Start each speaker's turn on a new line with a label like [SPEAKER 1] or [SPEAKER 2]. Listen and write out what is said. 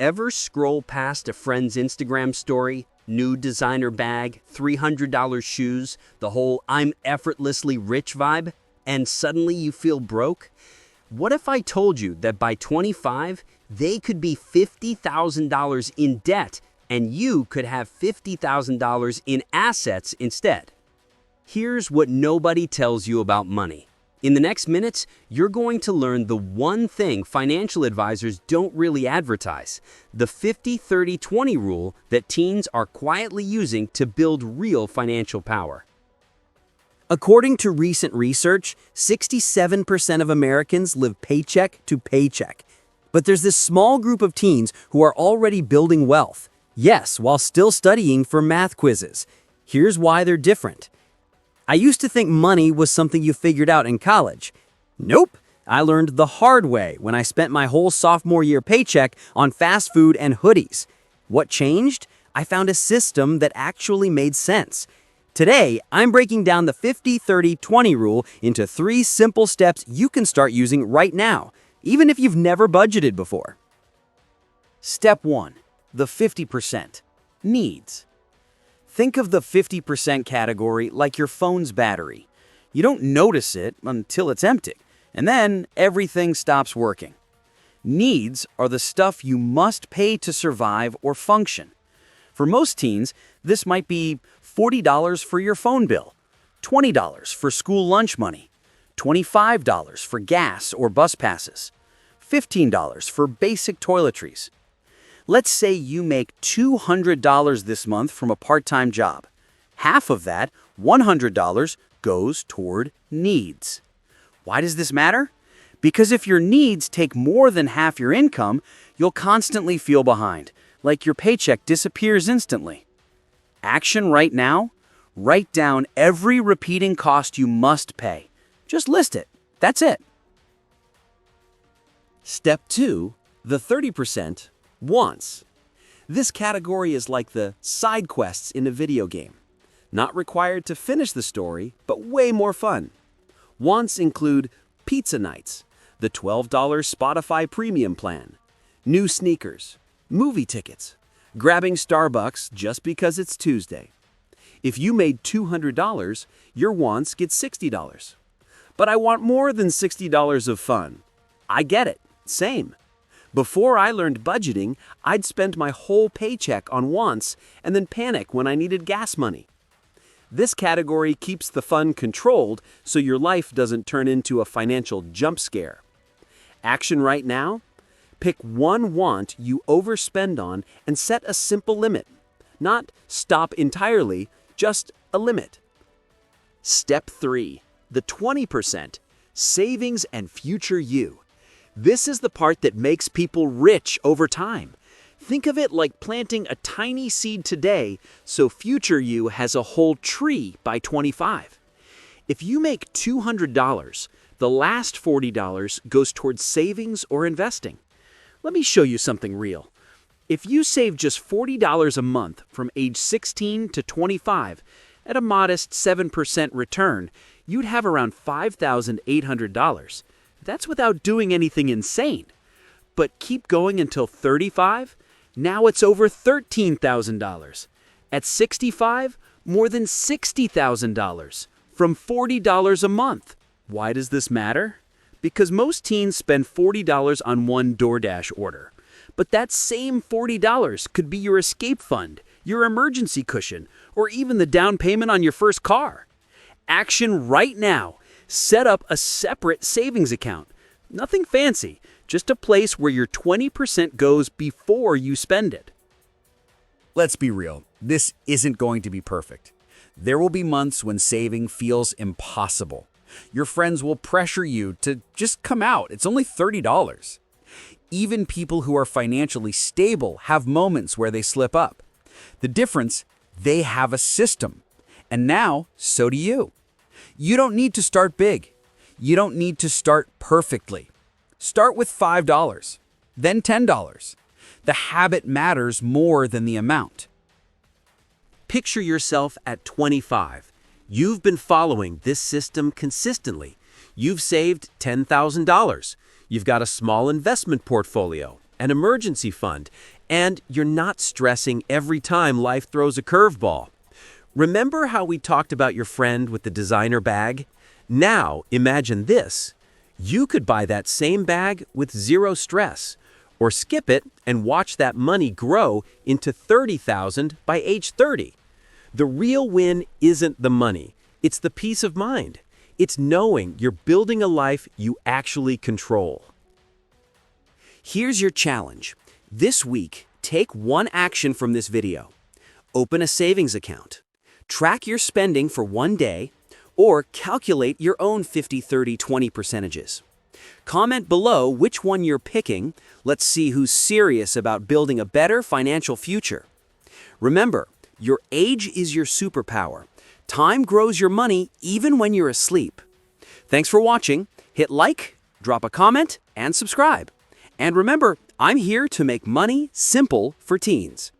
[SPEAKER 1] Ever scroll past a friend's Instagram story, new designer bag, $300 shoes, the whole I'm effortlessly rich vibe, and suddenly you feel broke? What if I told you that by 25, they could be $50,000 in debt and you could have $50,000 in assets instead? Here's what nobody tells you about money. In the next minutes, you're going to learn the one thing financial advisors don't really advertise, the 50-30-20 rule that teens are quietly using to build real financial power.
[SPEAKER 2] According to recent research, 67% of Americans live paycheck to paycheck. But there's this small group of teens who are already building wealth. Yes, while still studying for math quizzes. Here's why they're different. I used to think money was something you figured out in college. Nope, I learned the hard way when I spent my whole sophomore year paycheck on fast food and hoodies. What changed? I found a system that actually made sense. Today, I'm breaking down the 50-30-20 rule into 3 simple steps you can start using right now, even if you've never budgeted before. Step 1. The 50%. Needs. Think of the 50% category like your phone's battery. You don't notice it until it's empty, and then everything stops working. Needs are the stuff you must pay to survive or function. For most teens, this might be $40 for your phone bill, $20 for school lunch money, $25 for gas or bus passes, $15 for basic toiletries. Let's say you make $200 this month from a part-time job. Half of that, $100, goes toward needs. Why does this matter? Because if your needs take more than half your income, you'll constantly feel behind, like your paycheck disappears instantly. Action right now? Write down every repeating cost you must pay. Just list it. That's it. Step 2. The 30%. Wants. This category is like the side quests in a video game. Not required to finish the story, but way more fun. Wants include pizza nights, the $12 Spotify premium plan, new sneakers, movie tickets, grabbing Starbucks just because it's Tuesday. If you made $200, your wants get $60. But I want more than $60 of fun. I get it. Same. Before I learned budgeting, I'd spend my whole paycheck on wants and then panic when I needed gas money. This category keeps the fun controlled so your life doesn't turn into a financial jump scare. Action right now? Pick one want you overspend on and set a simple limit. Not stop entirely, just a limit. Step 3. The 20%. Savings and future you. This is the part that makes people rich over time. Think of it like planting a tiny seed today so future you has a whole tree by 25. If you make $200, the last $40 goes towards savings or investing. Let me show you something real. If you save just $40 a month from age 16 to 25 at a modest 7% return, you'd have around $5,800. That's without doing anything insane. But keep going until 35, now it's over $13,000. At 65, more than $60,000 from $40 a month. Why does this matter? Because most teens spend $40 on one DoorDash order. But that same $40 could be your escape fund, your emergency cushion, or even the down payment on your first car. Action right now. Set up a separate savings account. Nothing fancy, just a place where your 20% goes before you spend it.
[SPEAKER 3] Let's be real, this isn't going to be perfect. There will be months when saving feels impossible. Your friends will pressure you to just come out. It's only $30. Even people who are financially stable have moments where they slip up. The difference, they have a system. And now, so do you. You don't need to start big. You don't need to start perfectly. Start with $5, then $10. The habit matters more than the amount.
[SPEAKER 1] Picture yourself at 25. You've been following this system consistently. You've saved $10,000. You've got a small investment portfolio,
[SPEAKER 2] an emergency fund, and you're not stressing every time life throws a curveball. Remember how we talked about your friend with the designer bag? Now, imagine this. You could buy that same bag with zero stress, or skip it and watch that money grow into $30,000 by age 30. The real win isn't the money, it's the peace of mind. It's knowing you're building a life you actually control.
[SPEAKER 1] Here's your challenge. This week, take one action from this video. Open a savings account. Track your spending for one day, or calculate your own 50, 30, 20 percentages. Comment below which one you're picking. Let's see who's serious about building a better financial future. Remember, your age is your superpower. Time grows your money even when you're asleep. Thanks for watching. Hit like, drop a comment, and subscribe. And remember, I'm here to make money simple for teens.